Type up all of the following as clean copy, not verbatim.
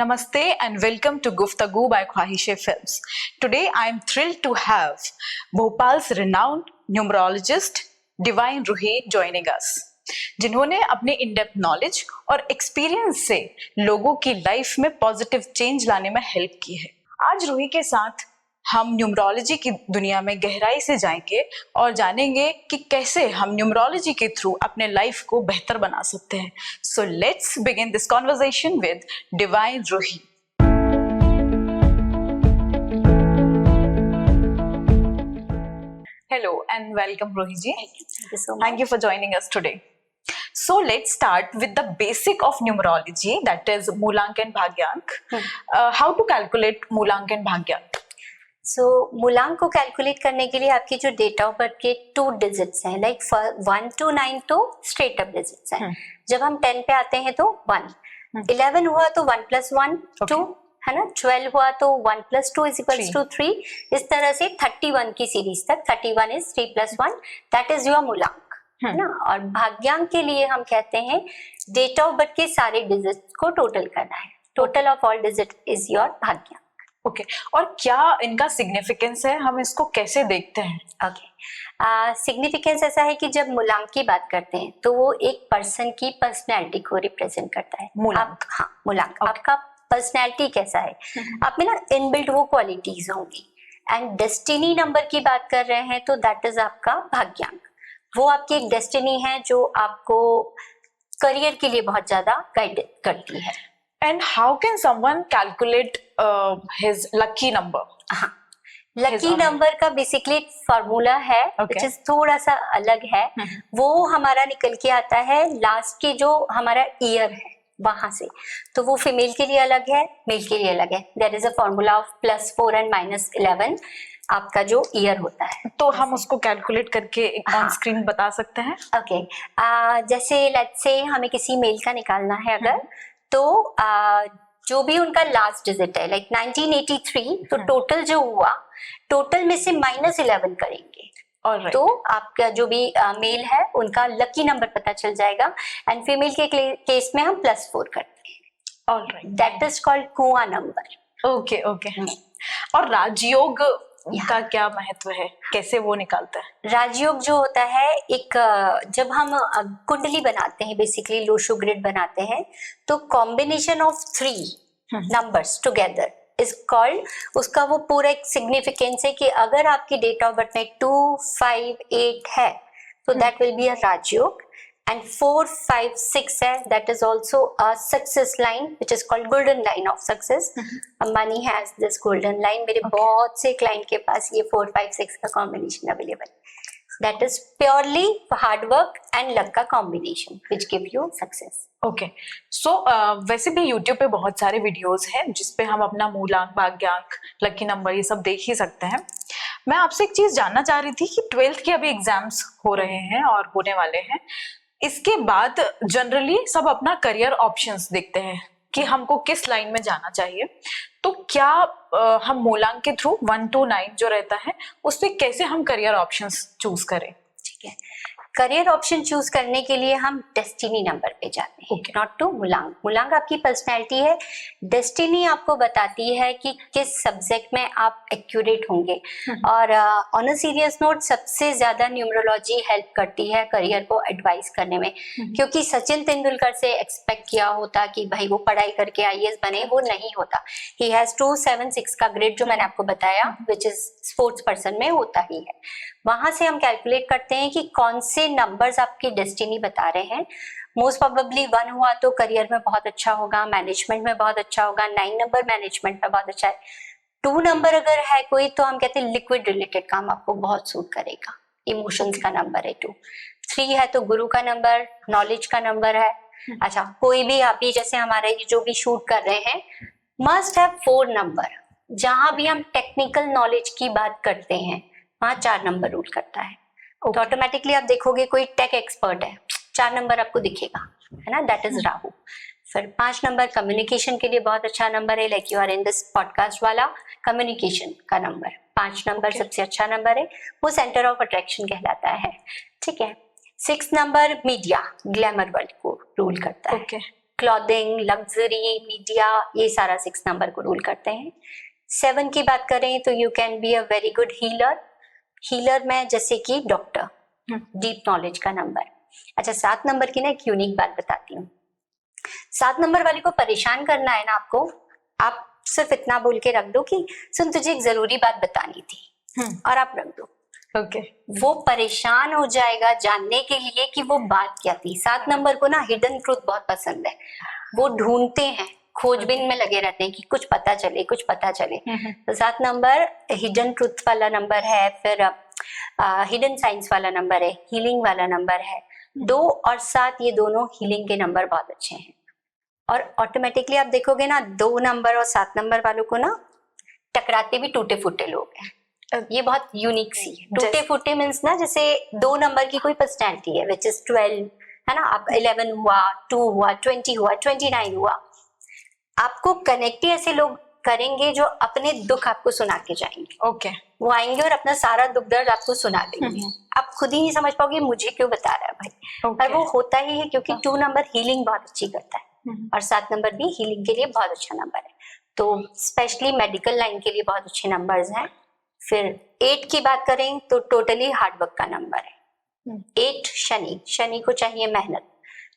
Namaste and welcome to Guftagoo by Khwahishe Films. Today I am thrilled to have Bhopal's renowned numerologist Divine Ruhi joining us, जिन्होंने अपने इन-डेप्थ knowledge और experience से लोगों की life में positive change लाने में हेल्प की है। आज रूही के साथ हम न्यूमरोलॉजी की दुनिया में गहराई से जाएंगे और जानेंगे कि कैसे हम न्यूमरोलॉजी के थ्रू अपने लाइफ को बेहतर बना सकते हैं। So let's begin this conversation with divine Roohi. Hello and welcome Ruhi ji. Thank you so much. Thank you for joining us today. So let's start with the basic of numerology, that is Moolank and Bhagyank. How to calculate Moolank and Bhagyank? So मूलांक को calculate करने के लिए आपकी जो date of birth के 2 digits हैं, like 1 to 9 तो स्ट्रेट अप डिजिट्स हैं। जब हम 10 पे आते हैं तो 1, 11 हुआ तो 1 + 1 2, है ना, 12 हुआ तो 1 + 2 = 3। इस तरह से 31 की सीरीज तक 31 is 3 + 1, दैट इज योर मूलांक, है ना। और भाग्यांक के लिए हम कहते हैं डेट ऑफ बर्थ के सारे डिजिट्स को टोटल करना है। Total of all digit is your भाग्यांक। ओके और क्या इनका सिग्निफिकेंस है, हम इसको कैसे देखते हैं? ओके, सिग्निफिकेंस ऐसा है कि जब मूलांक की बात करते हैं तो वो एक पर्सन की पर्सनैलिटी को रिप्रेजेंट करता है। मूलांक, हाँ, मूलांक आपका पर्सनैलिटी कैसा है, आप में ना इनबिल्ट वो क्वालिटीज होंगी। एंड डेस्टिनी नंबर की बात कर रहे हैं तो दैट इज आपका भाग्यांक। वो आपकी एक डेस्टिनी है जो आपको करियर के लिए बहुत ज्यादा गाइड करती है। And how can someone calculate his lucky number? हाँ, लकी नंबर का बेसिकली एक फॉर्मूला है which is थोड़ा सा अलग है। वो हमारा निकल के आता है लास्ट के जो हमारा ईयर है वहां से, तो वो फीमेल के लिए अलग है, मेल के लिए अलग है। There is a formula of +4 and -11 आपका जो ईयर होता है, तो हम उसको कैलकुलेट करके ऑन स्क्रीन बता सकते हैं। ओके, जैसे लेट्स से हमें किसी मेल का निकालना है अगर, तो जो भी उनका लास्ट डिजिट है लाइक 1983, तो टोटल जो हुआ, टोटल में से -11 करेंगे। तो आपका जो भी मेल है उनका लकी नंबर पता चल जाएगा। एंड फीमेल के केस में हम +4 करते हैं। ऑलराइट, दैट इज कॉल्ड कुआं नंबर। Okay okay. और राजयोग का क्या महत्व है, कैसे वो निकालता है? राजयोग जो होता है, एक जब हम कुंडली बनाते हैं, बेसिकली लोशो ग्रिड बनाते हैं, तो combination of 3 numbers together is called, उसका वो पूरा एक सिग्निफिकेंस है कि अगर आपकी डेट ऑफ बर्थ में 2, 5, 8 है तो that will be a Rajyog. And 4, 5, 6 है, that is also a success line which is called golden line of success. Ambani has this golden line. मेरे बहुत से क्लाइंट के पास ये 4, 5, 6 का combination available. That is purely hard work and luck का combination which give you success. Okay, so वैसे भी YouTube पे बहुत सारे वीडियोस हैं जिसपे हम अपना मूलांक, भाग्यांक, लकी नंबर ये सब देख ही सकते हैं। मैं आपसे एक चीज जानना चाह रही थी कि 12th के अभी एग्जाम्स हो रहे हैं और होने वाले हैं, इसके बाद जनरली सब अपना करियर ऑप्शंस देखते हैं कि हमको किस लाइन में जाना चाहिए। तो क्या हम मूलांक के थ्रू 1 to 9 जो रहता है उस पे कैसे हम करियर ऑप्शंस चूज करें? ठीक है, करियर ऑप्शन चूज करने के लिए हम डेस्टिनी नंबर पे जाते हैं, नॉट टू मूलांक। मूलांक आपकी पर्सनैलिटी है, डेस्टिनी आपको बताती है कि किस सब्जेक्ट में आप एक्यूरेट होंगे। और ऑन अ सीरियस नोट, सबसे ज्यादा न्यूमरोलॉजी हेल्प करती है करियर को एडवाइस करने में, क्योंकि सचिन तेंदुलकर से एक्सपेक्ट किया होता कि भाई वो पढ़ाई करके IAS बने, वो नहीं होता। ही हैज 2, 7, 6 का ग्रेड जो मैंने आपको बताया, विच इज स्पोर्ट्स पर्सन में होता ही है। वहां से हम कैलकुलेट करते हैं कि कौन से नंबर्स आपकी डेस्टिनी बता रहे हैं। मोस्ट प्रोबेबली 1 हुआ तो करियर में बहुत अच्छा होगा, मैनेजमेंट में बहुत अच्छा होगा, 9 नंबर मैनेजमेंट में बहुत अच्छा है। 2 नंबर अगर है कोई तो हम कहते हैं लिक्विड रिलेटेड काम आपको बहुत सूट करेगा, इमोशंस का नंबर है 2। 3 है तो गुरु का नंबर, नॉलेज का नंबर है। अच्छा, कोई भी आप ही जैसे हमारे जो भी शूट कर रहे हैं मस्ट हैव 4 नंबर। जहां भी हम टेक्निकल नॉलेज की बात करते हैं वहां 4 नंबर रूल करता है। तो ऑटोमेटिकली आप देखोगे कोई टेक एक्सपर्ट है, 4 नंबर आपको दिखेगा, है ना, दैट इज राहु। फिर 5 नंबर कम्युनिकेशन के लिए बहुत अच्छा नंबर है, like you are in this podcast वाला कम्युनिकेशन का नंबर 5 नंबर सबसे अच्छा नंबर है, वो सेंटर ऑफ अट्रैक्शन कहलाता है। ठीक है, 6 नंबर मीडिया, ग्लैमर वर्ल्ड को रूल करता है। क्लॉथिंग, लग्जरी, मीडिया, ये सारा 6 नंबर को रूल करते हैं। 7 की बात करें तो you can be a very good healer. Healer में जैसे कि डॉक्टर, डीप नॉलेज का नंबर। अच्छा, 7 नंबर की ना एक यूनिक बात बताती हूँ। 7 नंबर वाले को परेशान करना है ना आपको, आप सिर्फ इतना बोल के रख दो कि सुन तुझे एक जरूरी बात बतानी थी, और आप रख दो। ओके, वो परेशान हो जाएगा जानने के लिए कि वो बात क्या थी। 7 नंबर को ना हिडन ट्रूथ बहुत पसंद है, वो ढूंढते हैं, खोजबीन में लगे रहते हैं कि कुछ पता चले, कुछ पता चले। तो 7 नंबर हिडन ट्रूथ वाला नंबर है, फिर हिडन साइंस वाला नंबर है, हीलिंग वाला नंबर है। 2 और 7 ये दोनों हीलिंग के नंबर बहुत अच्छे हैं। और ऑटोमेटिकली आप देखोगे ना 2 नंबर और 7 नंबर वालों को ना टकराते भी टूटे फूटे लोग हैं। ये बहुत यूनिक सी है। टूटे फूटे मीन्स ना जैसे 2 नंबर की कोई पर्सनैलिटी है विच इज 12, है ना, आप 11 हुआ, 2 हुआ, 20 हुआ, 29 हुआ, आपको कनेक्ट ही ऐसे लोग करेंगे जो अपने दुख आपको सुना के जाएंगे। ओके, वो आएंगे और अपना सारा दुख दर्द आपको सुना देंगे। आप खुद ही नहीं समझ पाओगे मुझे क्यों बता रहा है भाई। और वो होता ही है क्योंकि 2 नंबर हीलिंग बहुत अच्छी करता है और 7 नंबर भी हीलिंग के लिए बहुत अच्छा नंबर है। तो स्पेशली मेडिकल लाइन के लिए बहुत अच्छे नंबर्स हैं। फिर 8 की बात करें तो टोटली हार्डवर्क का नंबर है। 8 शनि को चाहिए मेहनत।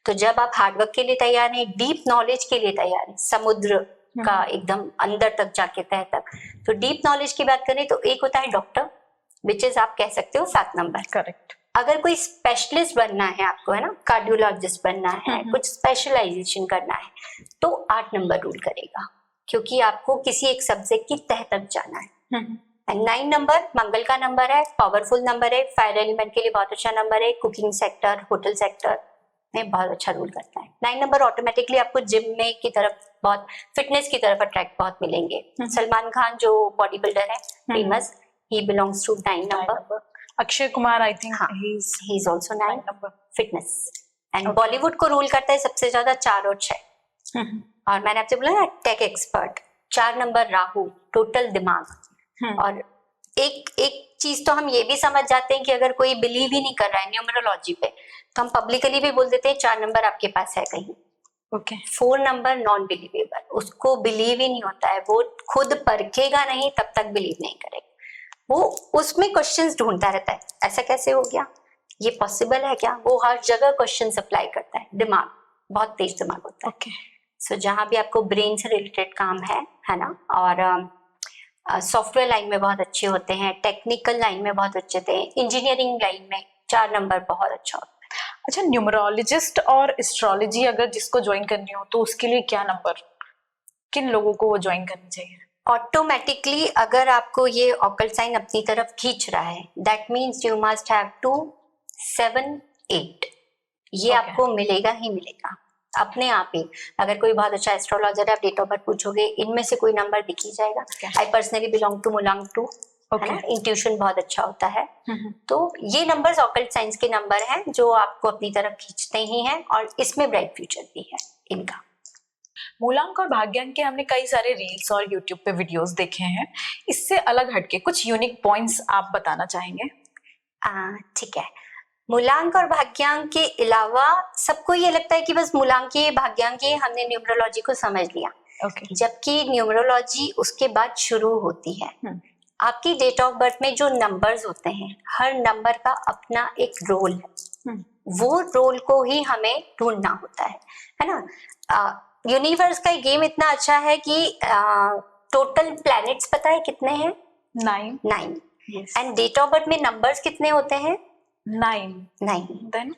तो जब आप हार्डवर्क के लिए तैयार हैं, डीप नॉलेज के लिए तैयार हैं, समुद्र का एकदम अंदर तक जाके तह तक, तो डीप नॉलेज की बात करें तो एक होता है डॉक्टर, विच इज आप कह सकते हो 7 नंबर। करेक्ट। अगर कोई स्पेशलिस्ट बनना है आपको, है ना, कार्डियोलॉजिस्ट बनना है, कुछ स्पेशलाइजेशन करना है, तो 8 नंबर रूल करेगा क्योंकि आपको किसी एक सब्जेक्ट की तह तक जाना है। 9 नंबर मंगल का नंबर है, पावरफुल नंबर है, फायर एलिमेंट के लिए बहुत अच्छा नंबर है, कुकिंग सेक्टर, होटल सेक्टर में बहुत अच्छा रूल करता है। 9 नंबर ऑटोमेटिकली आपको जिम में की तरफ, बहुत फिटनेस की तरफ अट्रैक्ट बहुत मिलेंगे। सलमान खान जो बॉडी बिल्डर है famous, he belongs to 9 number. Akshay Kumar, I think he is also 9 number fitness. And Bollywood को रूल करता है सबसे ज्यादा 4 और 6। और मैंने आपसे बोला ना tech expert, 4 number Rahu, total दिमाग। और एक चीज तो हम ये भी समझ जाते हैं कि अगर कोई बिलीव ही नहीं कर रहा है न्यूमरोलॉजी पे, तो हम पब्लिकली भी बोल देते हैं 4 नंबर आपके पास है कहीं। ओके। 4 नंबर नॉन बिलीवेबल, उसको बिलीव ही नहीं होता है, वो खुद परखेगा नहीं तब तक बिलीव नहीं करेगा। वो उसमें क्वेश्चंस ढूंढता रहता है, ऐसा कैसे हो गया, ये पॉसिबल है क्या। वो हर जगह क्वेश्चन अप्लाई करता है। दिमाग बहुत तेज दिमाग होता है। ओके। सो जहां भी आपको ब्रेन से रिलेटेड काम है ना, और सॉफ्टवेयर लाइन में बहुत अच्छे होते हैं, टेक्निकल लाइन में बहुत अच्छे होते हैं, इंजीनियरिंग लाइन में 4 नंबर बहुत अच्छा होता है। अच्छा, न्यूमरोलॉजिस्ट और एस्ट्रोलॉजी अगर जिसको ज्वाइन करनी हो तो उसके लिए क्या नंबर, किन लोगों को वो ज्वाइन करनी चाहिए? ऑटोमेटिकली अगर आपको ये ऑकल्ट साइन अपनी तरफ खींच रहा है, that means you must have 2, 7, 8, ये आपको मिलेगा ही मिलेगा अपने आप ही। अगर कोई बहुत अच्छा एस्ट्रोलॉजर है, आप डेट ऑफ बर्थ पूछोगे, इनमें से कोई नंबर दिख ही जाएगा। आई पर्सनली बिलोंग टू मुलांग 2, है ना, इंट्यूशन बहुत अच्छा होता है। तो ये नंबर्स ऑकल्ट साइंस के नंबर हैं जो आपको अपनी तरफ खींचते ही हैं, और इसमें ब्राइट फ्यूचर भी है इनका। मूलांक और भाग्यांक के हमने कई सारे रील्स और यूट्यूब पे वीडियोस देखे हैं, इससे अलग हटके कुछ यूनिक पॉइंट्स आप बताना चाहेंगे? ठीक है। मूलांक और भाग्यांक के अलावा सबको ये लगता है कि बस मूलांक भाग्यांक हमने न्यूमरोलॉजी को समझ लिया। जबकि न्यूमरोलॉजी उसके बाद शुरू होती है। आपकी डेट ऑफ बर्थ में जो नंबर्स होते हैं, हर नंबर का अपना एक रोल है। वो रोल को ही हमें ढूंढना होता है ना। यूनिवर्स का गेम इतना अच्छा है कि टोटल प्लैनेट्स पता है कितने हैं? 9। एंड डेट ऑफ बर्थ में नंबर्स कितने होते हैं? 9। देन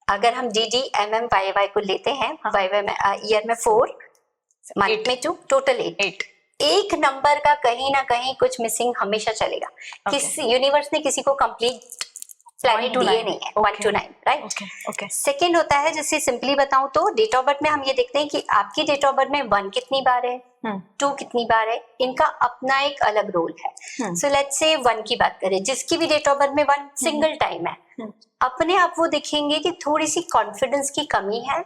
अगर हम DD MM YY को लेते हैं, YY में ईयर में 4, मंथ में 2, टोटल 8। एक नंबर का कहीं ना कहीं कुछ मिसिंग हमेशा चलेगा। किस यूनिवर्स ने किसी को कंप्लीट प्लैनेट दिए नहीं है। 1 to 9, राइट। सेकेंड होता है, जैसे सिंपली बताऊं तो डेट ऑफ बर्थ में हम ये देखते हैं कि आपकी डेट ऑफ बर्थ में 1 कितनी बार है, 2 कितनी बार है, इनका अपना एक अलग रोल है। सो लेट्स से 1 की बात करें, जिसकी भी डेट ऑफ बर्थ में 1 सिंगल टाइम है, अपने आप वो देखेंगे कि थोड़ी सी कॉन्फिडेंस की कमी है,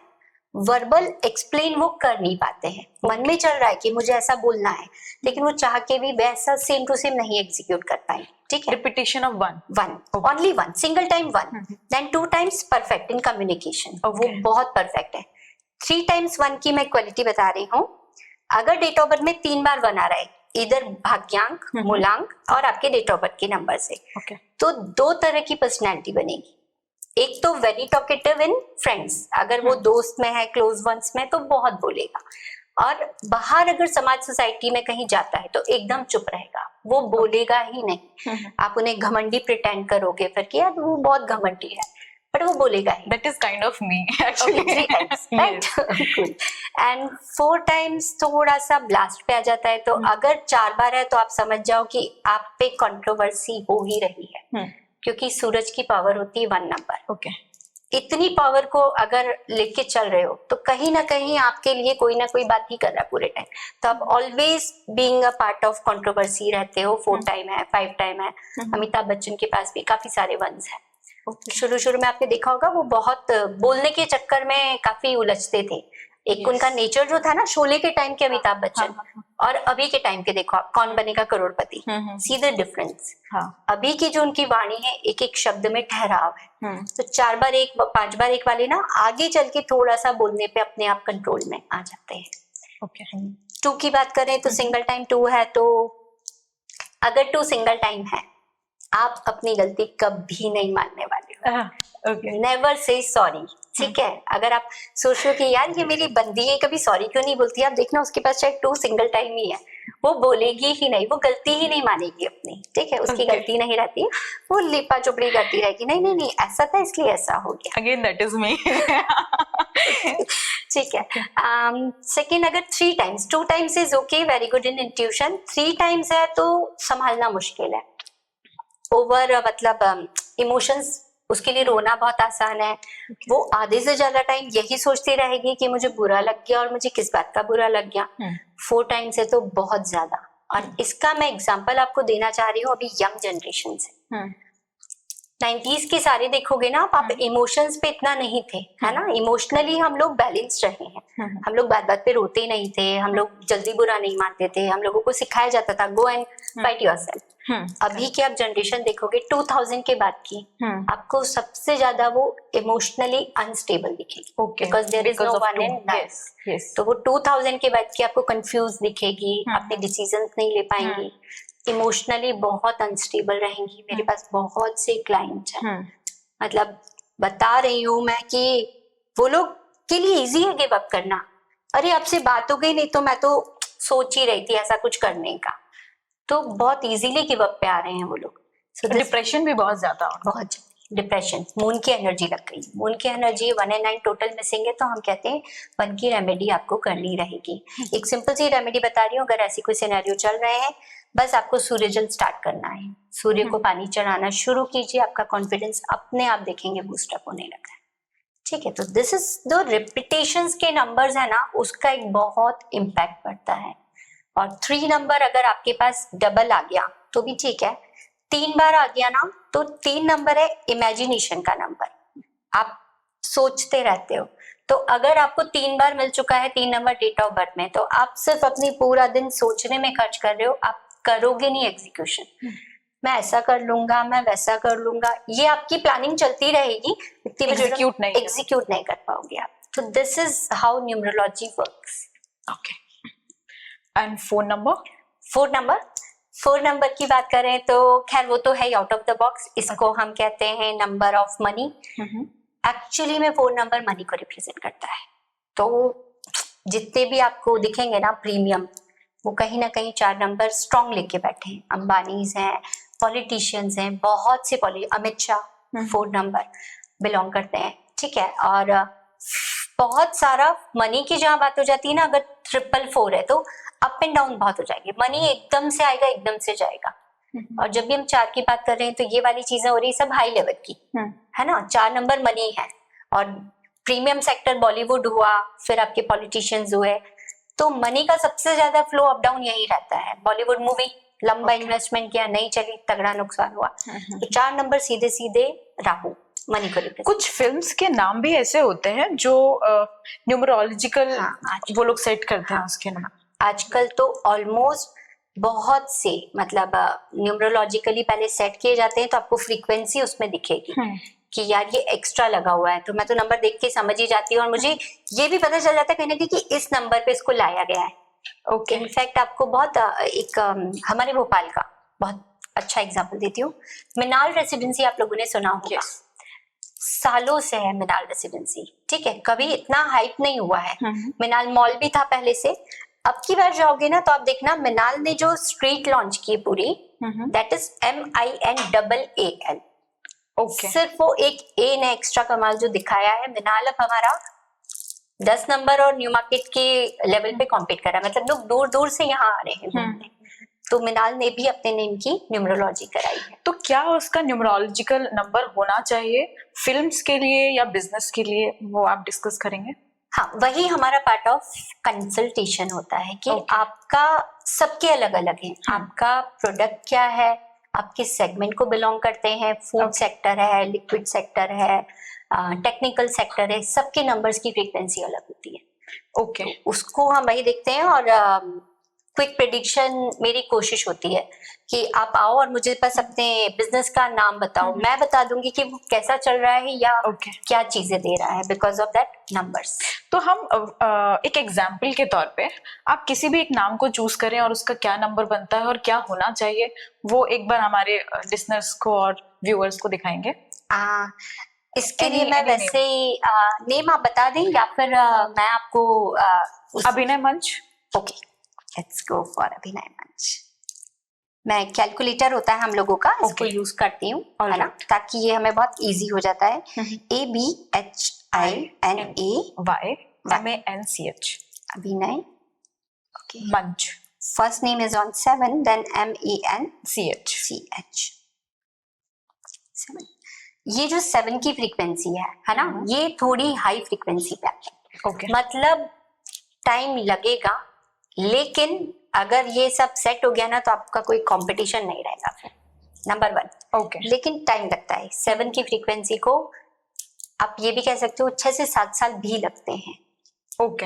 वर्बल एक्सप्लेन वो कर नहीं पाते हैं। मन में चल रहा है कि मुझे ऐसा बोलना है, लेकिन वो चाह के भी वैसा सेम टू सेम नहीं एग्जीक्यूट कर पाएंगे। ठीक है, repetition of 1, only 1, single time 1, then 2 times perfect in communication, वो बहुत परफेक्ट है। 3 टाइम्स 1 की मैं क्वालिटी बता रही हूँ। अगर डेट ऑफ बर्थ में 3 बार 1 आ रहा है, इधर भाग्यांक, मूलांक और आपके डेट ऑफ बर्थ के नंबर से, तो 2 तरह की पर्सनैलिटी बनेगी। एक तो वेरी टॉकेटिव इन फ्रेंड्स, अगर वो दोस्त में है, क्लोज वंस में, तो बहुत बोलेगा, और बाहर अगर समाज सोसाइटी में कहीं जाता है तो एकदम चुप रहेगा, वो बोलेगा ही नहीं। आप उन्हें घमंडी प्रिटेंड करोगे फिर कि यार वो बहुत घमंडी है, बट वो बोलेगा ही। That is kind of me actually. Okay, 3 times, right? Cool. And 4 times थोड़ा सा ब्लास्ट पे आ जाता है, तो अगर 4 बार है तो आप समझ जाओ कि आप पे कंट्रोवर्सी हो ही रही है, क्योंकि सूरज की पावर होती है 1 नंबर। Okay. इतनी पावर को अगर लेके चल रहे हो तो कहीं ना कहीं आपके लिए कोई ना कोई बात ही कर रहा है पूरे टाइम, तो आप always being a part of controversy रहते हो। 4 टाइम है, 5 टाइम है, अमिताभ बच्चन के पास भी काफी सारे वंस है। शुरू में आपने देखा होगा वो बहुत बोलने के चक्कर में काफी उलझते थे। एक उनका नेचर जो था ना, शोले के टाइम के अमिताभ बच्चन और अभी के टाइम के देखो आप, कौन बनेगा करोड़पति, सी द डिफरेंस। अभी की जो उनकी वाणी है, एक एक शब्द में ठहराव है, तो 4 बार 1 5 बार 1 वाले ना आगे चल के थोड़ा सा बोलने पे अपने आप कंट्रोल में आ जाते हैं। 2 की बात करें तो सिंगल टाइम 2 है, तो अगर 2 सिंगल टाइम है, आप अपनी गलती कभी नहीं मानने वाले हो। नेवर से सॉरी, ठीक है? अगर आप सोच रहे हो कि यार ये मेरी बंदी है, कभी सॉरी क्यों नहीं बोलती, आप देखना उसके पास चाहे 2 सिंगल टाइम ही है, वो बोलेगी ही नहीं, वो गलती ही नहीं मानेगी अपनी, ठीक है? उसकी गलती नहीं रहती, वो लिपा चुपड़ी करती रहेगी, नहीं नहीं नहीं ऐसा था इसलिए ऐसा हो गया। Again, that is me. ठीक है। सेकेंड, अगर 3 times, 2 times is okay, very good in intuition, 3 times है तो संभालना मुश्किल है। ओवर मतलब इमोशंस, उसके लिए रोना बहुत आसान है। वो आधे से ज्यादा टाइम यही सोचती रहेगी कि मुझे बुरा लग गया और मुझे किस बात का बुरा लग गया। 4 टाइम्स है तो बहुत ज्यादा, और इसका मैं एग्जांपल आपको देना चाह रही हूँ अभी यंग जनरेशन से। 90s के सारे देखोगे ना आप इमोशंस पे इतना नहीं थे, है ना? इमोशनली हम लोग बैलेंस रहे हैं, हम लोग बात बात पे रोते नहीं थे, हम लोग जल्दी बुरा नहीं मानते थे, हम लोगों को सिखाया जाता था गो एंड फाइट योरसेल्फ। अभी की आप जनरेशन देखोगे 2000 के बाद की, आपको सबसे ज्यादा वो इमोशनली अनस्टेबल दिखेगी, because there is no one in life. तो वो 2000 के बाद की आपको कंफ्यूज दिखेगी, अपने डिसीजंस नहीं ले पाएंगी, इमोशनली बहुत अनस्टेबल रहेंगी। मेरे पास बहुत से क्लाइंट्स हैं, मतलब बता रही हूँ मैं कि वो लोग के लिए इजी है गिव अप करना। अरे आपसे बात हो गई, नहीं तो मैं तो सोच ही रही थी ऐसा कुछ करने का, तो बहुत इजीली गिव अप पे आ रहे हैं वो लोग। डिप्रेशन भी बहुत ज्यादा, बहुत डिप्रेशन, मून की एनर्जी लग गई, मून की एनर्जी 1 and 9 टोटल मिसिंग है, तो हम कहते हैं 1 की रेमेडी आपको करनी रहेगी। एक सिंपल सी रेमेडी बता रही हूँ, अगर ऐसी कोई सिनेरियो चल रहे हैं, बस आपको सूर्य जल स्टार्ट करना है, सूर्य को पानी चढ़ाना शुरू कीजिए, आपका कॉन्फिडेंस अपने आप देखेंगे बूस्टअप होने लगा है, ठीक है? तो दिस इज द रिपीटेशंस के नंबर्स है ना, उसका एक बहुत इम्पैक्ट पड़ता है। और 3 नंबर अगर आपके पास डबल आ गया तो भी ठीक है, 3 बार आ गया ना, तो 3 नंबर है इमेजिनेशन का नंबर, आप सोचते रहते हो। तो अगर आपको 3 बार मिल चुका है 3 नंबर डेट ऑफ बर्थ में, तो आप सिर्फ अपनी पूरा दिन सोचने में खर्च कर रहे हो, आप करोगे नहीं एग्जीक्यूशन। मैं ऐसा कर लूंगा, मैं वैसा कर लूंगा, ये आपकी प्लानिंग चलती रहेगी, एग्जीक्यूट नहीं कर पाओगे आप। तो this is how numerology works. Okay, and 4 number की बात करें तो खैर वो तो है आउट ऑफ द बॉक्स, इसको हम कहते हैं नंबर ऑफ मनी। एक्चुअली में 4 नंबर मनी को रिप्रेजेंट करता है। तो जितने भी आपको दिखेंगे ना प्रीमियम, वो कहीं ना कहीं 4 नंबर स्ट्रॉन्ग लेके बैठे हैं। अंबानीज हैं, पॉलिटिशियंस हैं, बहुत से अमित शाह 4 नंबर बिलोंग करते हैं, ठीक है? और बहुत सारा मनी की जहां बात हो जाती है ना, अगर 444 है तो अप एंड डाउन बहुत हो जाएगी, मनी एकदम से आएगा एकदम से जाएगा। और जब भी हम 4 की बात कर रहे हैं तो ये वाली चीजें हो रही सब हाई लेवल की, है ना? 4 नंबर मनी है, और प्रीमियम सेक्टर बॉलीवुड हुआ, फिर आपके पॉलिटिशियंस हुए, तो मनी का सबसे ज्यादा फ्लो अप डाउन यही रहता है। बॉलीवुड मूवी लंबा इन्वेस्टमेंट किया, नहीं चली, तगड़ा नुकसान हुआ। तो 4 नंबर सीधे सीधे राहु, मनी को रिप्रेजेंट। कुछ फिल्म्स के नाम भी ऐसे होते हैं जो न्यूमरोलॉजिकल वो लोग सेट करते हैं उसके नाम। आजकल तो ऑलमोस्ट बहुत से मतलब न्यूमरोलॉजिकली पहले सेट किए जाते हैं, तो आपको फ्रीक्वेंसी उसमें दिखेगी कि यार ये एक्स्ट्रा लगा हुआ है, तो मैं तो नंबर देख के समझ ही जाती हूँ और मुझे ये भी पता चल जाता है कहीं ना कहीं कि इस नंबर पे इसको लाया गया है। ओके इनफैक्ट आपको बहुत हमारे भोपाल का बहुत अच्छा एग्जांपल देती हूँ। मिनाल रेसिडेंसी आप लोगों ने सुना होगा, सालों से है मिनाल रेसिडेंसी, ठीक है, कभी इतना हाइप नहीं हुआ है। मिनाल मॉल भी था पहले से। अब की बार जाओगे ना तो आप देखना मिनाल ने जो स्ट्रीट लॉन्च की पूरी, दैट इज MINAAL। ओके सिर्फ वो एक ए ने एक्स्ट्रा कमाल जो दिखाया है, मिनाल अब हमारा 10 नंबर और न्यू मार्केट के लेवल पे कॉम्पीट कर रहा है, मतलब लोग दूर दूर से यहाँ आ रहे हैं घूमने। तो मिनाल ने भी अपने नेम की न्यूमरोलॉजी कराई है। तो क्या उसका न्यूमरोलॉजिकल नंबर होना चाहिए फिल्म्स के लिए या बिजनेस के लिए, वो आप डिस्कस करेंगे? हाँ, वही हमारा पार्ट ऑफ कंसल्टेशन होता है कि आपका सबके अलग अलग है, आपका प्रोडक्ट क्या है, आप किस सेगमेंट को बिलोंग करते हैं, फूड सेक्टर है, लिक्विड सेक्टर है, टेक्निकल सेक्टर है, सबके नंबर्स की फ्रीक्वेंसी अलग होती है। ओके उसको हम वही देखते हैं और क्विक प्रेडिक्शन मेरी कोशिश होती है कि आप आओ और मुझे बस अपने बिजनेस का नाम बताओ, मैं बता दूंगी कि वो कैसा चल रहा है या क्या चीजें दे रहा है बिकॉज ऑफ दैट नंबर्स। तो हम एक एग्जाम्पल के तौर पे आप किसी भी एक नाम को चूज करें और उसका क्या नंबर बनता है और क्या होना चाहिए, वो एक बार हमारे लिसनर्स को और व्यूअर्स को दिखाएंगे। इसके लिए मैं वैसे ही नेम आप बता दें या फिर मैं आपको अभिनय मंच। ओके, लेट्स गो फॉर अभिनय मंच। मैं कैलकुलेटर होता है हम लोगों का, इसको यूज करती हूँ, है ना, ताकि ये हमें बहुत इजी हो जाता है। ABHINAYMANCH Abhinay Manch. First name is on 7 then MENCH 7। ये जो 7 की फ्रीक्वेंसी है ना, ये थोड़ी हाई फ्रीक्वेंसी पे आती है। मतलब टाइम लगेगा, लेकिन अगर ये सब सेट हो गया ना तो आपका कोई कंपटीशन नहीं रहेगा फिर, नंबर 1। लेकिन टाइम लगता है 7 की फ्रीक्वेंसी को, आप ये भी कह सकते हो 6 से 7 साल भी लगते हैं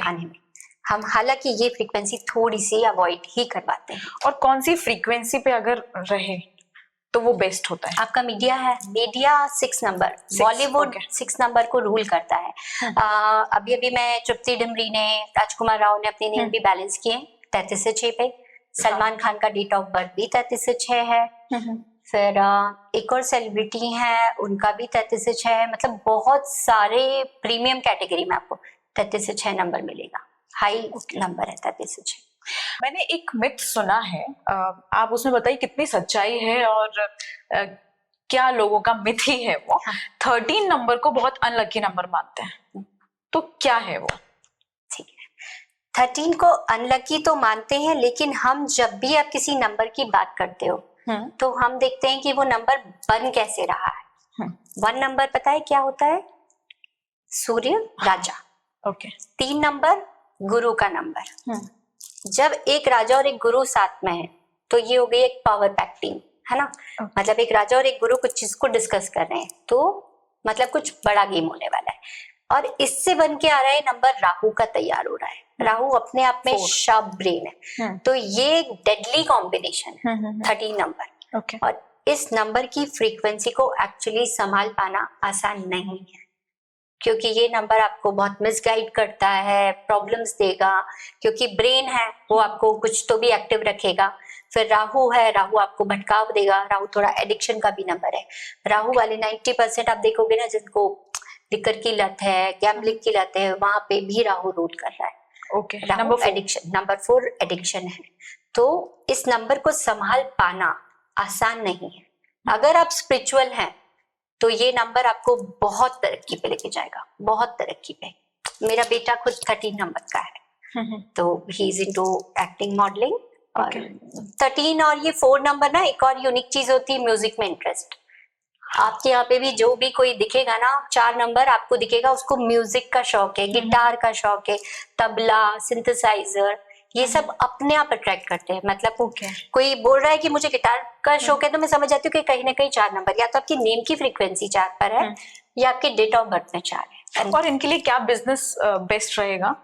आने में। हम हालांकि ये फ्रीक्वेंसी थोड़ी सी अवॉइड ही करवाते हैं। और कौन सी फ्रीक्वेंसी पे अगर रहे तो वो बेस्ट होता है? आपका मीडिया है, मीडिया 6 नंबर, बॉलीवुड 6 नंबर को रूल करता है। अभी अभी मैं तृप्ति डिमरी ने, राजकुमार राव ने अपने नेम भी बैलेंस किए 33 से 6 पे। सलमान खान का डेट ऑफ बर्थ भी 33 से 6 है। फिर एक और सेलिब्रिटी है, उनका भी 33 से 6 है। मतलब बहुत सारे प्रीमियम कैटेगरी में आपको 33 से 6 नंबर मिलेगा, हाई नंबर है 33 से 6। मैंने एक मिथ सुना है, आप उसमें बताइए कितनी सच्चाई है और क्या लोगों का मिथ ही है वो। 13 नंबर को बहुत अनलकी नंबर मानते हैं, तो क्या है वो? ठीक है, 13 को अनलकी तो मानते हैं, लेकिन हम जब भी आप किसी नंबर की बात करते हो तो हम देखते हैं कि वो नंबर बन कैसे रहा है। 1 नंबर पता है क्या होता है? सूर्य राजा। 3 नंबर गुरु का नंबर। जब एक राजा और एक गुरु साथ में है तो ये हो गई एक पावर पैक टीम, है ना। मतलब एक राजा और एक गुरु कुछ चीज को डिस्कस कर रहे हैं तो मतलब कुछ बड़ा गेम होने वाला है। और इससे बन के आ रहा है नंबर राहु का तैयार हो रहा है। राहु अपने आप में शार्प ब्रेन है, तो ये डेडली कॉम्बिनेशन है 13 नंबर। और इस नंबर की फ्रीक्वेंसी को एक्चुअली संभाल पाना आसान नहीं है, क्योंकि ये नंबर आपको बहुत मिसगाइड करता है, प्रॉब्लम्स देगा, क्योंकि ब्रेन है वो आपको कुछ तो भी एक्टिव रखेगा। फिर राहु है, राहु आपको भटकाव देगा। राहु थोड़ा एडिक्शन का भी नंबर है। राहु वाले 90% आप देखोगे ना, जिनको लिकर की लत है, गैम्बलिंग की लत है, वहां पे भी राहु रूल कर रहा है। नंबर एडिक्शन, नंबर 4 एडिक्शन है। तो इस नंबर को संभाल पाना आसान नहीं है। अगर आप स्पिरिचुअल हैं तो ये नंबर आपको बहुत तरक्की पे लेके जाएगा, बहुत तरक्की पे। मेरा बेटा खुद 13 नंबर का है, तो he is into acting, modelling. और 13 और ये 4 नंबर ना, एक और यूनिक चीज होती है म्यूजिक में इंटरेस्ट। आपके यहाँ पे भी जो भी कोई दिखेगा ना, 4 नंबर आपको दिखेगा, उसको म्यूजिक का शौक है, गिटार का शौक है, तबला, सिंथेसाइजर, ये सब अपने आप अट्रैक्ट करते हैं। मतलब कोई बोल रहा है कि मुझे गिटार का शौक है, तो मैं समझ जाती हूँ कि कहीं ना कहीं 4 नंबर, या तो आपकी नेम की फ्रीक्वेंसी 4 पर है या आपके डेट ऑफ बर्थ में 4 है। और इनके लिए क्या बिजनेस बेस्ट रहेगा?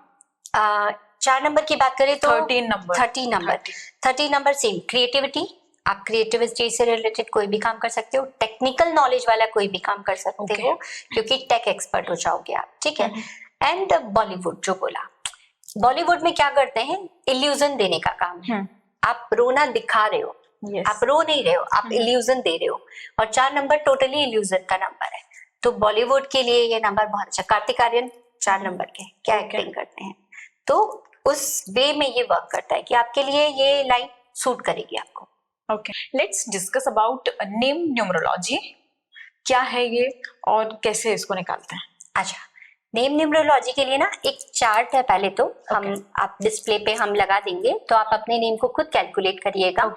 4 नंबर की बात करें तो 13 नंबर 13 नंबर सेम क्रिएटिविटी, आप क्रिएटिविटी से रिलेटेड कोई भी काम कर सकते हो, टेक्निकल नॉलेज वाला कोई भी काम कर सकते हो, क्योंकि टेक एक्सपर्ट हो जाओगे आप, ठीक है। एंड बॉलीवुड जो बोला, बॉलीवुड में क्या करते हैं, इल्यूजन देने का काम है। आप रोना दिखा रहे हो, आप रो नहीं रहे हो, आप इल्यूजन दे रहे हो, और 4 नंबर टोटली इल्यूजन का नंबर है। तो बॉलीवुड के लिए ये नंबर बहुत अच्छा। कार्तिक आर्यन 4 नंबर के क्या एक्टिंग करते हैं, तो उस वे में ये वर्क करता है कि आपके लिए ये लाइन सूट करेगी आपको। Okay, let's discuss about name numerology. क्या है ये और कैसे इसको निकालते हैं? अच्छा, नेम न्यूमरोलॉजी के लिए ना एक चार्ट है, पहले तो हम आप डिस्प्ले पे हम लगा देंगे, तो आप अपने नेम को खुद कैलकुलेट करिएगा।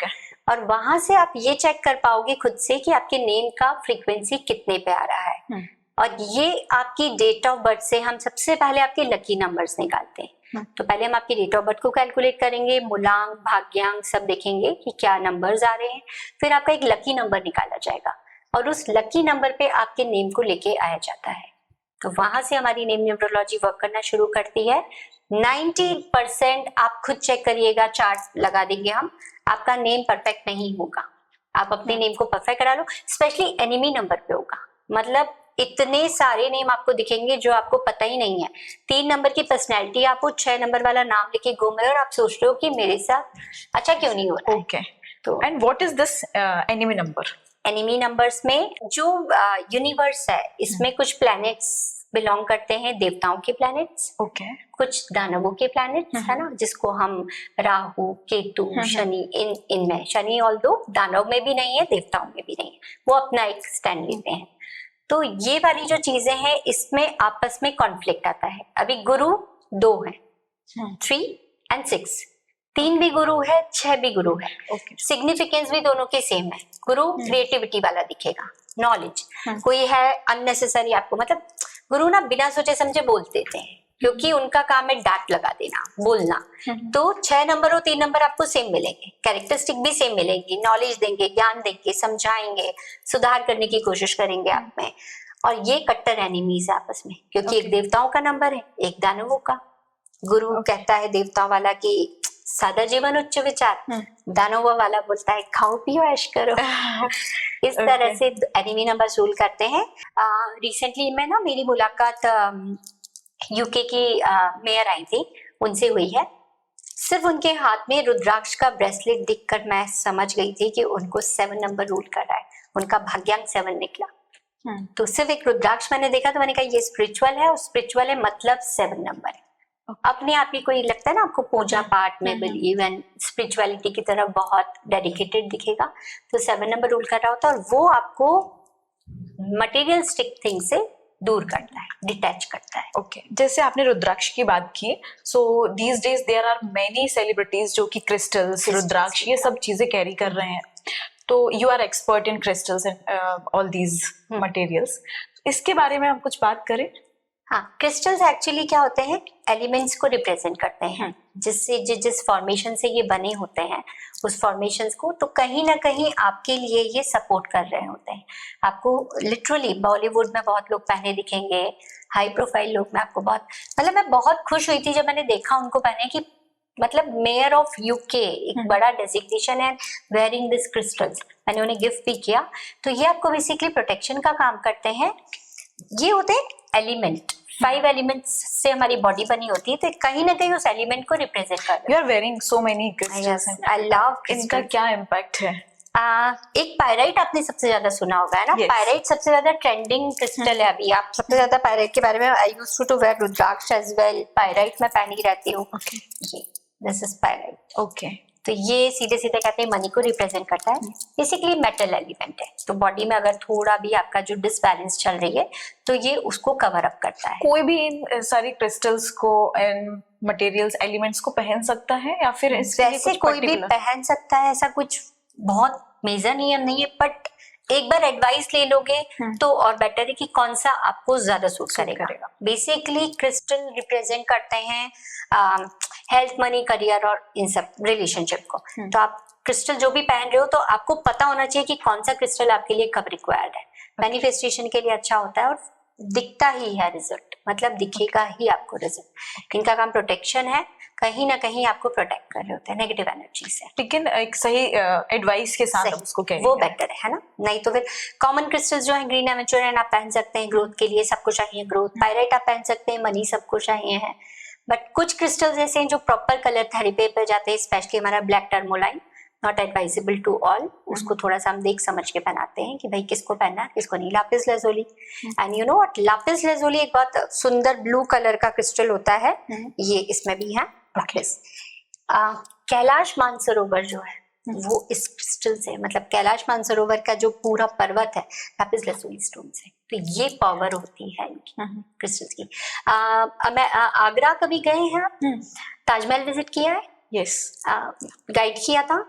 और वहां से आप ये चेक कर पाओगे खुद से कि आपके नेम का फ्रीक्वेंसी कितने पे आ रहा है। और ये आपकी डेट ऑफ बर्थ से हम सबसे पहले आपके लकी नंबर्स निकालते हैं। तो पहले हम आपकी डेट ऑफ बर्थ को कैलकुलेट करेंगे, मूलांक भाग्यांक सब देखेंगे कि क्या नंबर्स आ रहे हैं, फिर आपका एक लकी नंबर निकाला जाएगा और उस लकी नंबर पे आपके नेम को लेके आया जाता है। तो वहां से हमारी नेम न्यूमरोलॉजी वर्क करना शुरू करती है। 90% आप खुद चेक करिएगा, चार्ट लगा देंगे हम, आपका नेम परफेक्ट नहीं होगा। आप अपने नेम को परफेक्ट करा लो, स्पेशली एनिमी नंबर पे होगा। मतलब इतने सारे नेम आपको दिखेंगे जो आपको पता ही नहीं है। 3 नंबर की पर्सनैलिटी, आपको 6 नंबर वाला नाम लेके घूम रहे हो और आप सोच रहे हो कि मेरे साथ अच्छा क्यों नहीं हो रहा है। ओके, तो and what is this enemy number? Enemy numbers में जो यूनिवर्स है, इसमें कुछ प्लैनेट्स बिलोंग करते हैं, देवताओं के प्लैनेट्स, कुछ दानवों के प्लैनेट्स है ना, जिसको हम राहु केतु शनि, इनमें शनि ऑल्दो दानव में भी नहीं है, देवताओं में भी नहीं है, वो अपना एक स्टैंड लेते हैं। तो ये वाली जो चीजें हैं, इसमें आपस में कॉन्फ्लिक्ट आता है। अभी गुरु 2 है, 3 and 6, 3 भी गुरु है, 6 भी गुरु है। सिग्निफिकेंस भी दोनों के सेम है। गुरु क्रिएटिविटी वाला दिखेगा, नॉलेज। कोई है अननेसेसरी, आपको मतलब गुरु ना बिना सोचे समझे बोल देते हैं, क्योंकि उनका काम है डांट लगा देना, बोलना। तो 6 नंबर और 3 नंबर आपको सेम मिलेंगे, कैरेक्टरिस्टिक भी सेम मिलेगी, नॉलेज देंगे, ज्ञान देंगे, समझाएंगे, सुधार करने की कोशिश करेंगे आप में। और ये कट्टर एनिमीज है आपस में, क्योंकि एक देवताओं का नंबर है, एक दानवों का। गुरु कहता है देवताओं वाला कि सादा जीवन उच्च विचार, दानवों वाला बोलता है खाओ पियो ऐश करो। इस तरह से एनिमी नंबर रूल करते हैं। रिसेंटली में ना मेरी मुलाकात यूके की मेयर आई थी, उनसे हुई है। सिर्फ उनके हाथ में रुद्राक्ष का ब्रेसलेट दिखकर मैं समझ गई थी कि उनको 7 नंबर रूल कर रहा है, उनका भाग्यांक 7 निकला। तो सिर्फ एक रुद्राक्ष मैंने देखा तो मैंने कहा ये स्पिरिचुअल है, और स्पिरिचुअल है मतलब 7 नंबर है। अपने आप ही कोई लगता है ना आपको पूजा पाठ में बिलीव एंड स्पिरिचुअलिटी की तरफ बहुत डेडिकेटेड दिखेगा, तो 7 नंबर रूल कर रहा होता है, और वो आपको मटेरियलिस्टिक थिंग से दूर करता है, डिटैच करता है। ओके, जैसे आपने रुद्राक्ष की बात की, so these days there are many celebrities जो कि क्रिस्टल्स, रुद्राक्ष ये सब चीजें कैरी कर रहे हैं। तो you are expert in crystals and all these materials, इसके बारे में हम कुछ बात करें? हाँ, क्रिस्टल्स एक्चुअली क्या होते हैं, एलिमेंट्स को रिप्रेजेंट करते हैं, जिससे जिस फॉर्मेशन से ये बने होते हैं उस फॉर्मेशंस को, तो कहीं ना कहीं आपके लिए ये सपोर्ट कर रहे होते हैं। आपको लिटरली बॉलीवुड में बहुत लोग पहने दिखेंगे, हाई प्रोफाइल लोग में आपको बहुत, मतलब मैं बहुत खुश हुई थी जब मैंने देखा उनको पहने कि मतलब मेयर ऑफ यूके, एक बड़ा डेजिग्नेशन है, वेयरिंग दिस क्रिस्टल्स। मैंने उन्हें गिफ्ट भी किया। तो ये आपको बेसिकली प्रोटेक्शन का काम करते हैं। ये होते हैं एलिमेंट, 5 एलिमेंट्स से हमारी बॉडी बनी होती है, तो कहीं ना कहीं उस एलिमेंट को रिप्रेजेंट कर रहे हैं। You are wearing so many crystals, I love. इनका क्या इम्पैक्ट है? एक पायराइट आपने सबसे ज्यादा सुना होगा है ना। पायराइट सबसे ज्यादा ट्रेंडिंग क्रिस्टल है अभी। आप सबसे ज्यादा पायराइट के बारे में, I used to wear rudraksha as well, pyrite मैं पहनी रहती हूँ। ये दिस इज पायराइट। ओके, तो ये सीधे सीधे कहते हैं मनी को रिप्रेजेंट करता है। बेसिकली मेटल एलिमेंट है, तो बॉडी में अगर थोड़ा भी आपका जो डिसबैलेंस चल रही है तो ये उसको कवर अप करता है। कोई भी इन सारी क्रिस्टल्स को एंड मटेरियल्स एलिमेंट्स को पहन सकता है, या फिर वैसे कोई भी पहन सकता है, ऐसा कुछ बहुत मेजर नियम नहीं है, बट एक बार एडवाइस ले लोगे तो और बेटर है कि कौन सा आपको ज्यादा सूट करेगा। बेसिकली क्रिस्टल रिप्रेजेंट करते हैं हेल्थ, मनी, करियर और इन सब रिलेशनशिप को। तो आप क्रिस्टल जो भी पहन रहे हो तो आपको पता होना चाहिए कि कौन सा क्रिस्टल आपके लिए कब रिक्वायर्ड है। मैनिफेस्टेशन के लिए अच्छा होता है और दिखता ही है रिजल्ट, मतलब दिखेगा ही आपको रिजल्ट। इनका काम प्रोटेक्शन है, कहीं ना कहीं आपको प्रोटेक्ट कर रहे होते हैं नेगेटिव एनर्जी से। लेकिन एक सही एडवाइस के साथ हम उसको वो बेटर है ना, नहीं तो फिर कॉमन क्रिस्टल्स जो है ग्रीन एवेंचुरिन आप पहन सकते हैं, ग्रोथ के लिए सबको चाहिए ग्रोथ, पायराइट आप पहन सकते हैं, मनी सबको चाहिए है, बट कुछ क्रिस्टल्स ऐसे हैं जो प्रॉपर कलर थेरेपी पे जाते हैं, स्पेशली हमारा black tourmaline, not advisable to all, उसको थोड़ा सा हम देख समझ के पहनाते हैं कि भाई किसको पहनना है किसको नहीं। Lapis lazuli, and you know what, lapis lazuli एक बहुत सुंदर ब्लू कलर का क्रिस्टल होता है, ये इसमें भी है लापिस। कैलाश मानसरोवर जो है वो इस क्रिस्टल से, मतलब कैलाश मानसरोवर का जो पूरा पर्वत है लापिस lazuli स्टोन से, तो ये पावर होती है इनकी क्रिस्टल्स की। मैं आगरा कभी गए हैं आप? ताजमहल विजिट किया है? यस, गाइड किया था?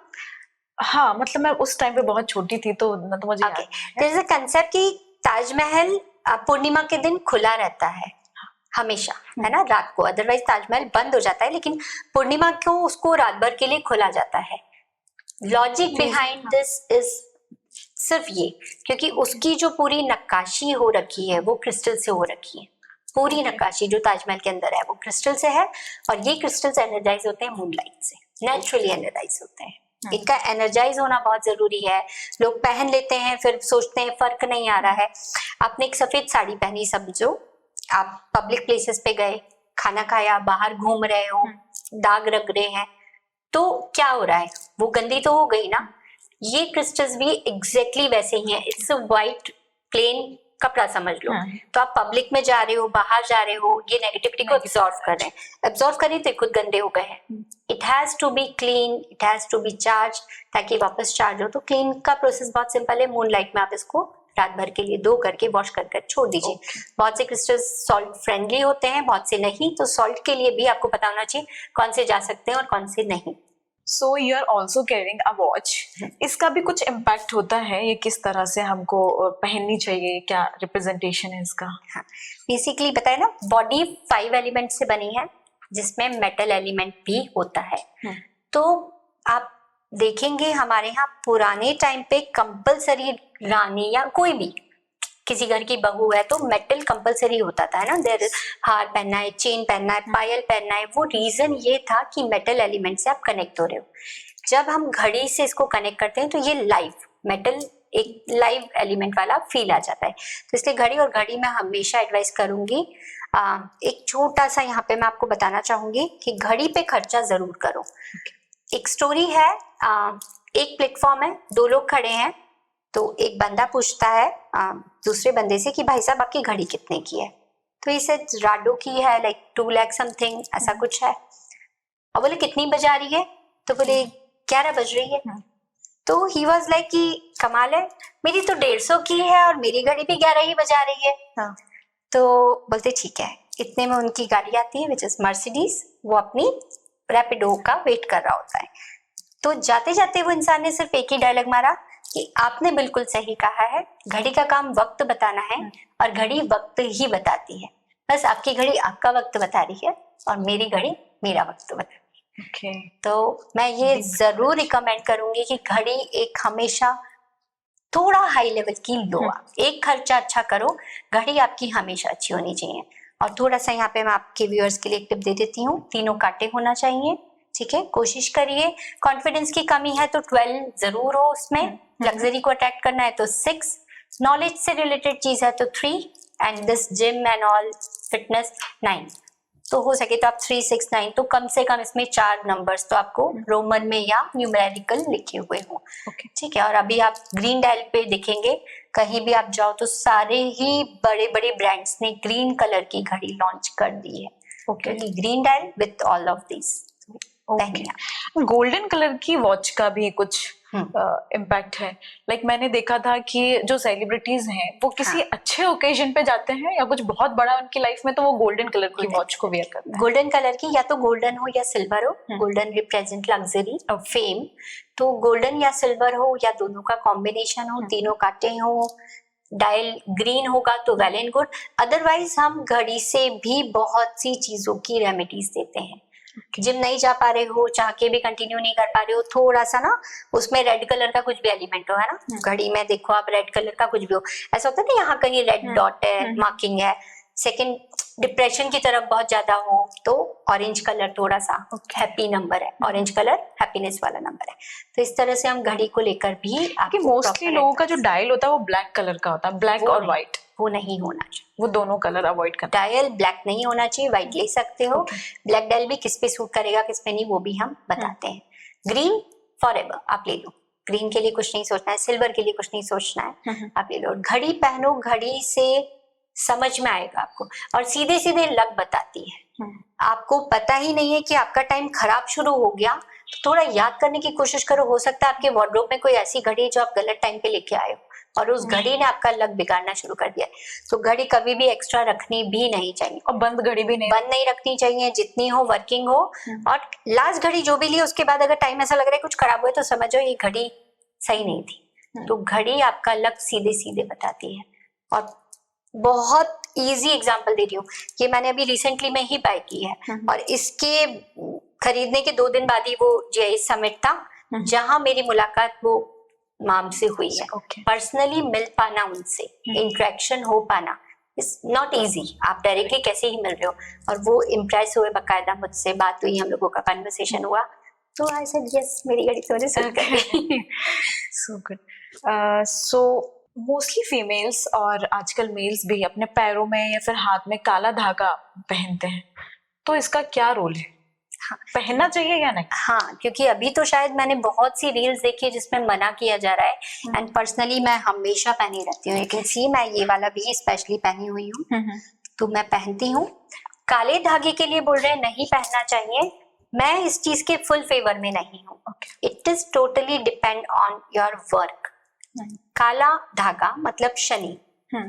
हाँ, मतलब मैं उस टाइम पे बहुत छोटी थी तो न तो मुझे okay, there is a concept कि ताजमहल पूर्णिमा के दिन खुला रहता है हमेशा, है ना, रात को, अदरवाइज ताजमहल बंद हो जाता है, लेकिन पूर्णिमा को उसको रात भर के लिए खोला जाता है। लॉजिक बिहाइंड दिस इज सिर्फ ये, क्योंकि उसकी जो पूरी नक्काशी हो रखी है वो क्रिस्टल से हो रखी है, पूरी नक्काशी जो ताजमहल के अंदर है वो क्रिस्टल से है, और ये क्रिस्टल्स एनर्जाइज होते हैं मूनलाइट से, नेचुरली एनर्जाइज होते हैं। इनका एनर्जाइज होना बहुत जरूरी है। लोग पहन लेते हैं फिर सोचते हैं फर्क नहीं आ रहा है। आपने एक सफेद साड़ी पहनी, समझो आप पब्लिक प्लेसेस पे गए, खाना खाया, बाहर घूम रहे हो, दाग रग रहे हैं, तो क्या हो रहा है, वो गंदी तो हो गई ना। ये क्रिस्टल्स भी एग्जैक्टली वैसे ही हैं, इट्स अ वाइट प्लेन कपड़ा समझ लो। तो आप पब्लिक में जा रहे हो, बाहर जा रहे हो, ये नेगेटिविटी को एब्जॉर्व कर रहे हैं, एब्जॉर्व करिए तो खुद गंदे हो गए हैं। It has to be clean, it has to be charge, ताकि वापस चार्ज हो। तो क्लीन का प्रोसेस बहुत सिंपल है, मूनलाइट में आप इसको रात भर के लिए धो करके वॉश कर छोड़ दीजिए। बहुत से क्रिस्टल्स सॉल्ट फ्रेंडली होते हैं, बहुत से नहीं, तो सॉल्ट के लिए भी आपको पता होना चाहिए कौन से जा सकते हैं और कौन से नहीं। So you are also carrying a watch. इसका भी कुछ इम्पैक्ट होता है, ये किस तरह से हमको पहननी चाहिए, क्या रिप्रेजेंटेशन है इसका? हाँ, बेसिकली बताया ना, बॉडी 5 एलिमेंट से बनी है, जिसमें मेटल एलिमेंट भी होता है। तो आप देखेंगे हमारे यहाँ पुराने टाइम पे कंपलसरी रानी या कोई भी किसी घर की बहू है तो मेटल कंपलसरी होता था, है ना, देयर हार पहनना है, चेन पहनना है, पायल पहनना है। वो रीजन ये था कि मेटल एलिमेंट से आप कनेक्ट हो रहे हो। जब हम घड़ी से इसको कनेक्ट करते हैं तो ये लाइव मेटल, एक लाइव एलिमेंट वाला फील आ जाता है। तो इसलिए घड़ी, और घड़ी में हमेशा एडवाइस करूंगी, एक छोटा सा यहाँ पे मैं आपको बताना चाहूंगी कि घड़ी पे खर्चा जरूर करो। एक स्टोरी है, एक प्लेटफॉर्म है, 2 लोग खड़े हैं, तो एक बंदा पूछता है दूसरे बंदे से कि भाई साहब आपकी घड़ी कितने की है? तो इसे राडो की है, लाइक 2 लाख समथिंग ऐसा कुछ है। और बोले कितनी बजा रही है? तो बोले 11 बज रही है। तो ही वाज लाइक कि कमाल है, मेरी तो 150 की है और मेरी घड़ी भी 11 ही बजा रही है। तो बोलते ठीक है। इतने में उनकी गाड़ी आती है विच इज मर्सिडीज, वो अपनी रैपिडो का वेट कर रहा होता है। तो जाते जाते वो इंसान ने सिर्फ एक ही डायलॉग मारा कि आपने बिल्कुल सही कहा है, घड़ी का काम वक्त बताना है और घड़ी वक्त ही बताती है। बस आपकी घड़ी आपका वक्त बता रही है और मेरी घड़ी मेरा वक्त बता रही है। तो मैं ये जरूर रिकमेंड करूंगी कि घड़ी एक हमेशा थोड़ा हाई लेवल की लो, एक खर्चा अच्छा करो, घड़ी आपकी हमेशा अच्छी होनी चाहिए। और थोड़ा सा यहाँ पे मैं आपके व्यूअर्स के लिए एक टिप दे देती हूँ, 3 कांटे होना चाहिए, ठीक है, कोशिश करिए। कॉन्फिडेंस की कमी है तो 12 जरूर हो उसमें, लग्जरी को अट्रैक्ट करना है तो 6, नॉलेज से रिलेटेड चीज है तो 3, and this gym and all fitness 9। तो हो सके तो आप 3, 6, 9, तो कम से कम इसमें 4 नंबर्स तो आपको रोमन में या न्यूमेरिकल लिखे हुए हो, ठीक है। और अभी आप ग्रीन डायल पे देखेंगे, कहीं भी आप जाओ तो सारे ही बड़े बड़े ब्रांड्स ने ग्रीन कलर की घड़ी लॉन्च कर दी है। Green dial with all of this. Golden colour की वॉच का भी कुछ इम्पैक्ट है। लाइक मैंने देखा था कि जो सेलिब्रिटीज हैं वो किसी अच्छे ओकेजन पे जाते हैं या कुछ बहुत बड़ा उनकी लाइफ में, तो वो गोल्डन कलर की वॉच को वेयर करते हैं। गोल्डन कलर की, या तो गोल्डन हो या सिल्वर हो। गोल्डन रिप्रेजेंट लग्जरी और फेम, तो गोल्डन या सिल्वर हो या दोनों का कॉम्बिनेशन हो, 3 कांटे हो, डायल ग्रीन होगा तो वेल एंड गुड। अदरवाइज हम घड़ी से भी बहुत सी चीजों की रेमेडीज देते हैं। जिम नहीं जा पा रहे हो, चाह के भी कंटिन्यू नहीं कर पा रहे हो, थोड़ा सा ना उसमें रेड कलर का कुछ भी एलिमेंट हो, है ना, घड़ी में देखो आप रेड कलर का कुछ भी हो, ऐसा होता है ना यहाँ कहीं रेड डॉट है, मार्किंग है। सेकंड, डिप्रेशन की तरफ बहुत ज्यादा हो तो ऑरेंज कलर थोड़ा सा हैप्पी नंबर है, ऑरेंज कलर हैप्पीनेस वाला नंबर है। तो इस तरह से हम घड़ी को लेकर भी कि मोस्टली लोगों का जो डायल होता है वो ब्लैक कलर का होता है, ब्लैक और व्हाइट, वो नहीं होना चाहिए, वो दोनों कलर अवॉइड करना। डायल ब्लैक नहीं होना चाहिए, व्हाइट ले सकते हो। ब्लैक डायल भी किस पे सूट करेगा किस पे नहीं वो भी हम बताते हैं। ग्रीन फॉरएवर आप ले लो, ग्रीन के लिए कुछ नहीं सोचना है, सिल्वर के लिए कुछ नहीं सोचना है, आप ले लो। घड़ी पहनो, घड़ी से समझ में आएगा आपको, और सीधे सीधे लग बताती है। आपको पता ही नहीं है कि आपका टाइम खराब शुरू हो गया तो थोड़ा याद करने की कोशिश करो, हो सकता है आपके वार्डरोब में कोई ऐसी घड़ी है जो आप गलत टाइम पे लेके आए हो और उस घड़ी ने आपका लक बिगाड़ना शुरू कर दिया। तो घड़ी कभी भी एक्स्ट्रा रखनी भी नहीं चाहिए, और बंद घड़ी भी नहीं, बंद नहीं रखनी चाहिए, जितनी हो वर्किंग हो। और लास्ट घड़ी जो भी ली उसके बाद अगर टाइम ऐसा लग रहा है कुछ खराब हुआ तो समझो ये घड़ी सही नहीं थी। तो घड़ी आपका लक सीधे सीधे बताती है। और बहुत इजी एग्जांपल दे रही हूँ, ये मैंने अभी रिसेंटली में ही बाय की है और इसके खरीदने के 2 दिन बाद ही वो जीआईएस समिट था जहां मेरी मुलाकात वो मैम से हुई है। पर्सनली मिल पाना, उनसे इंटरेक्शन हो पाना इज नॉट इजी। आप डायरेक्टली कैसे ही मिल रहे हो, और वो इम्प्रेस हुए, बाकायदा मुझसे बात हुई, हम लोगों का कन्वर्सेशन हुआ, तो आई सेड यस मेरी घड़ी तो मुझे सूट करेगी। So good. So mostly females और आजकल मेल्स भी अपने पैरों में या फिर हाथ में काला धागा पहनते हैं, तो इसका क्या रोल है? हाँ, पहनना चाहिए या नहीं? हाँ, क्योंकि अभी तो शायद मैंने बहुत सी रील्स देखी है जिसमें मना किया जा रहा है, एंड पर्सनली मैं हमेशा पहनी रहती हूँ। यू कैन सी मैं ये वाला भी स्पेशली पहनी हुई हूँ, तो मैं पहनती हूँ। काले धागे के लिए बोल रहे हैं नहीं पहनना चाहिए, मैं इस चीज के फुल फेवर में नहीं हूँ। It is totally depend on your work. काला धागा मतलब शनि,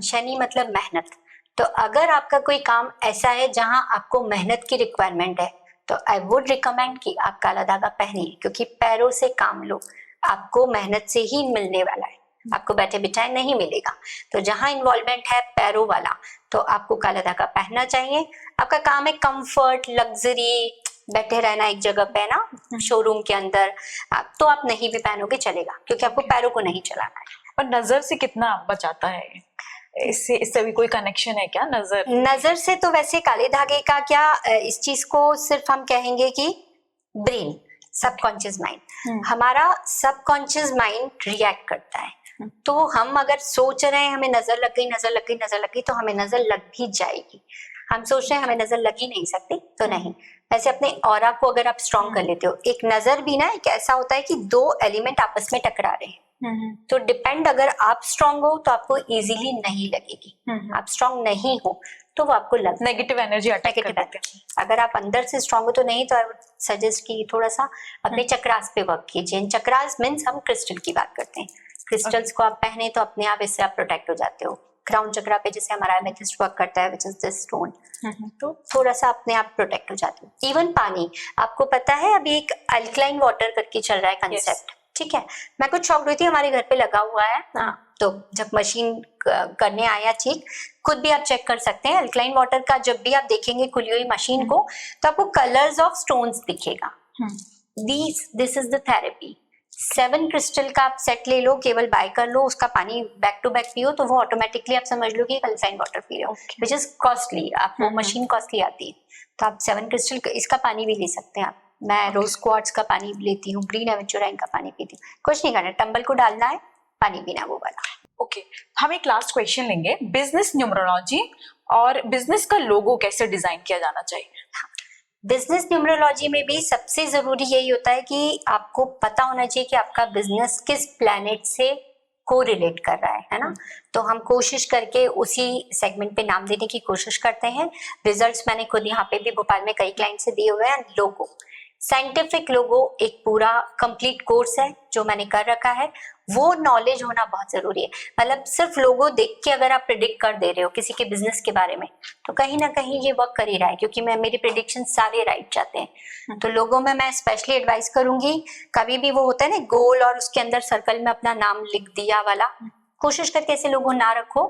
शनि मतलब मेहनत। तो अगर आपका कोई काम ऐसा है जहां आपको मेहनत की रिक्वायरमेंट है तो आई वुड रिकमेंड कि आप काला धागा पहनिए, क्योंकि पैरों से काम लो, आपको मेहनत से ही मिलने वाला है, आपको बैठे बिठाए नहीं मिलेगा। तो जहां इन्वॉल्वमेंट है पैरों वाला तो आपको काला धागा पहनना चाहिए। आपका काम है कंफर्ट, लग्जरी, बैठे रहना एक जगह पे ना शोरूम के अंदर, तो आप नहीं भी पहनोगे चलेगा, क्योंकि आपको पैरों को नहीं चलाना है। और नजर से कितना बचाता है? इससे भी कोई कनेक्शन है क्या? नजर से तो वैसे काले धागे का क्या, इस चीज को सिर्फ हम कहेंगे कि ब्रेन, सबकॉन्शियस माइंड, हमारा सबकॉन्शियस माइंड रिएक्ट करता है। तो हम अगर सोच रहे हैं हमें नजर लग गई, नजर लग गई, नजर लग गई, तो हमें नजर लग भी जाएगी। हम सोच रहे हैं हमें नजर लग ही नहीं सकती, तो नहीं। वैसे अपने ऑरा को अगर आप स्ट्रॉन्ग कर लेते हो, एक नजर भी ना एक ऐसा होता है कि 2 एलिमेंट आपस में टकरा रहे हैं, तो डिपेंड, अगर आप स्ट्रॉन्ग हो तो आपको इजीली नहीं लगेगी, आप स्ट्रॉन्ग नहीं हो तो वो आपको लग नेगेटिव एनर्जी अटैक कर देते हैं। अगर आप अंदर से स्ट्रॉन्ग हो तो नहीं, तो आई वुड सजेस्ट कि थोड़ा सा अपने चक्रास पे वर्क कीजिए। चक्रास मीन्स हम क्रिस्टल की बात करते हैं। क्रिस्टल्स को आप पहने तो अपने आप इससे आप प्रोटेक्ट हो जाते हो। क्राउन चक्रा पे जैसे हमारा एमेथिस्ट वर्क करता है, विच इज दिस स्टोन, तो थोड़ा सा अपने आप प्रोटेक्ट हो जाते हो। इवन पानी, आपको पता है अभी एक अल्कलाइन वाटर करके चल रहा है कंसेप्ट, ठीक है। मैं कुछ शॉक्ड हुई थी, हमारे घर पे लगा हुआ है, तो जब मशीन करने आया ठीक, खुद भी आप चेक कर सकते हैं अल्कलाइन वाटर का। जब भी आप देखेंगे खुली हुई मशीन को तो आपको कलर्स ऑफ स्टोन्स दिखेगा। This is the therapy. 7 crystal का आप सेट ले लो, केवल बाय कर लो, उसका पानी बैक टू बैक पियो, तो वो ऑटोमेटिकली आप समझ लो कि अल्कलाइन वाटर पी रहे हो, विच इज कॉस्टली। आपको मशीन कॉस्टली आती है, तो आप 7 क्रिस्टल इसका पानी भी ले सकते हैं आप। मैं रोज क्वार्ट्ज का पानी लेती हूँ, ग्रीन एवेंचुराइन का पानी पीती हूँ। कुछ नहीं करना, टंबल को डालना है, पानी पीना वो वाला। ओके, हम एक लास्ट क्वेश्चन लेंगे, बिजनेस न्यूमरोलॉजी और बिजनेस का लोगो कैसे डिजाइन किया जाना चाहिए? बिजनेस न्यूमरोलॉजी में भी सबसे जरूरी यही होता है कि आपको पता होना चाहिए कि आपका बिजनेस किस प्लैनेट से को रिलेट कर रहा है ना। तो हम कोशिश करके उसी सेगमेंट पे नाम देने की कोशिश करते हैं। रिजल्ट्स मैंने खुद यहाँ पे भी भोपाल में कई क्लाइंट से दिए हुए हैं। लोगो, साइंटिफिक लोगो एक पूरा कंप्लीट कोर्स है जो मैंने कर रखा है, वो नॉलेज होना बहुत जरूरी है। मतलब सिर्फ लोगो देख के अगर आप प्रिडिक्ट कर दे रहे हो किसी के बिजनेस के बारे में, तो कहीं ना कहीं ये वर्क कर ही रहा है, क्योंकि मेरे प्रिडिक्शन सारे राइट जाते हैं। तो लोगों में मैं स्पेशली एडवाइस करूंगी, कभी भी वो होता है ना गोल और उसके अंदर सर्कल में अपना नाम लिख दिया वाला, कोशिश करके ऐसे लोगो ना रखो।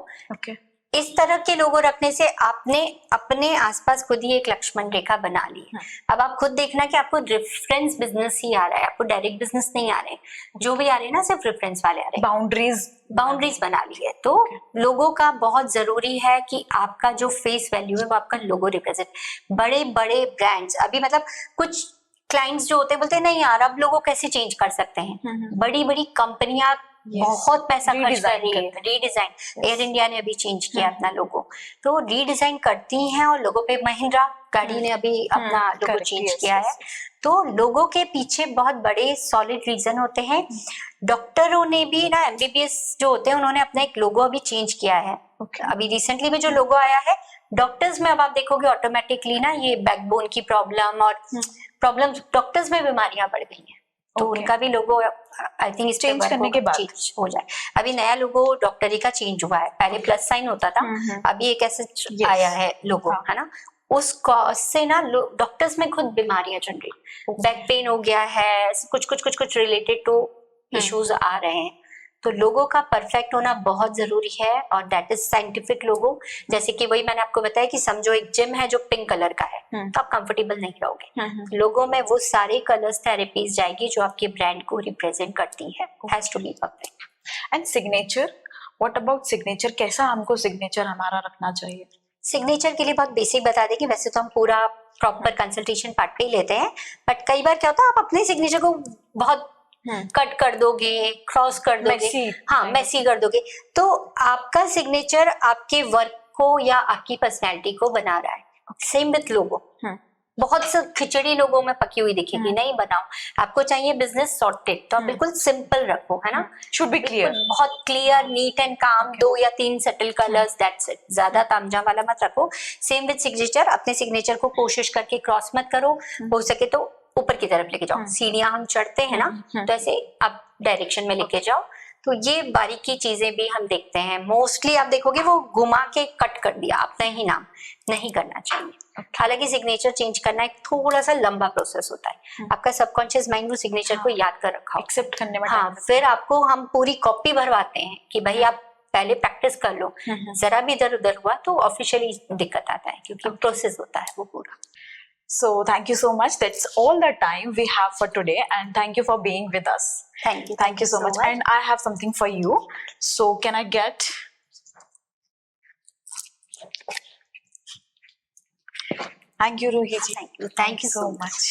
इस तरह के लोगो रखने से आपने अपने आसपास खुद ही एक लक्ष्मण रेखा बना ली है। अब आप खुद देखना कि आपको रेफरेंस बिजनेस ही आ रहा है, आपको डायरेक्ट बिजनेस नहीं आ रहे, जो भी आ रहे हैं ना सिर्फ रेफरेंस वाले आ रहे हैं। बाउंड्रीज बना ली है। तो लोगों का बहुत जरूरी है कि आपका जो फेस वैल्यू है वो आपका लोगो रिप्रेजेंट। बड़े बड़े ब्रांड्स अभी मतलब कुछ क्लाइंट्स जो होते हैं बोलते हैं नहीं यार अब लोगो कैसे चेंज कर सकते हैं। बड़ी बड़ी कंपनियां बहुत पैसा खर्च कर रही है रीडिजाइन। एयर इंडिया ने अभी चेंज किया अपना लोगो, तो रीडिजाइन करती हैं। और लोगो पे महिंद्रा गाड़ी ने अभी अपना लोगो चेंज किया है। तो लोगों के पीछे बहुत बड़े सॉलिड रीजन होते हैं। डॉक्टरों ने भी ना एमबीबीएस जो होते हैं उन्होंने अपना एक लोगो अभी चेंज किया है। अभी रिसेंटली में जो लोगो आया है डॉक्टर्स में, अब आप देखोगे ऑटोमेटिकली ना ये बैकबोन की प्रॉब्लम और प्रॉब्लम्स डॉक्टर्स में बीमारियां बढ़ गई हैं। तो उनका भी लोगो आई थिंक चेंज करने के बाद हो जाए। अभी नया लोगो डॉक्टरी का चेंज हुआ है, पहले प्लस साइन होता था, अभी एक ऐसे आया है लोगो, है ना। उस कॉज से ना डॉक्टर्स में खुद बीमारियां चल रही, बैक पेन हो गया है, कुछ रिलेटेड टू इश्यूज आ रहे हैं। तो लोगो का परफेक्ट होना बहुत जरूरी है और दैट इज साइंटिफिक लोगो। जैसे कि वही मैंने आपको बताया कि समझो एक जिम है जो पिंक कलर का है, तो आप कंफर्टेबल नहीं रहोगे। लोगो में वो सारे कलर्स थेरेपीज जाएगी जो आपके ब्रांड को रिप्रेजेंट करती है। Has to be perfect. And signature, what about signature? कैसा हमको सिग्नेचर हमारा रखना चाहिए? सिग्नेचर के लिए बहुत बेसिक बता दें कि वैसे तो हम पूरा प्रॉपर कंसल्टेशन पार्ट पे ही लेते हैं, बट कई बार क्या होता है आप अपने सिग्नेचर को बहुत कट कर दोगे, क्रॉस कर दोगे, हाँ मैसी कर दोगे, तो आपका सिग्नेचर आपके वर्क को या आपकी पर्सनैलिटी को बना रहा है। सेम विथ लोगो। बहुत से खिचड़ी लोगों में पकी हुई दिखेगी, नहीं बनाओ। आपको चाहिए बिजनेस सॉर्टेड, तो आप बिल्कुल सिंपल रखो, है ना। शुड बी क्लियर, बहुत क्लियर, नीट एंड काम, 2 या 3 सटल कलर्स, दैट्स इट। ज्यादा तामझाम वाला मत रखो। सेम विथ सिग्नेचर, अपने सिग्नेचर को कोशिश करके क्रॉस मत करो, हो सके तो ऊपर की तरफ लेके जाओ। सीढ़ियां हम चढ़ते हैं ना, तो ऐसे आप डायरेक्शन में लेके जाओ। तो ये बारीकी चीजें भी हम देखते हैं। मोस्टली आप देखोगे वो घुमा के कट कर दिया, अपना ही नाम नहीं करना चाहिए। हालांकि सिग्नेचर चेंज करना एक थोड़ा सा लंबा प्रोसेस होता है। आपका सबकॉन्शियस माइंड वो सिग्नेचर को याद कर रखा, एक्सेप्ट करने में, हाँ, फिर आपको हम पूरी कॉपी भरवाते हैं कि भाई आप पहले प्रैक्टिस कर लो। जरा भी इधर उधर हुआ तो ऑफिशियली दिक्कत आता है, क्योंकि प्रोसेस होता है वो पूरा। So thank you so much. That's all the time we have for today, and thank you for being with us. Thank you so much. And I have something for you. So can I get? Thank you, Ruhi ji. Thank you so much.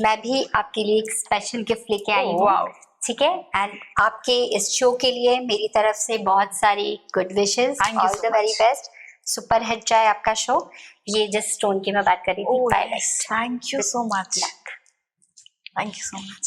मैं भी आपके लिए एक special gift लेके आई हूँ। Wow. ठीक है, and आपके इस शो के लिए मेरी तरफ से बहुत सारी good wishes. All the very best. Super hit जाए आपका शो। ये जिस स्टोन की मैं बात कर रही थी, thank you so much. Thank you so much.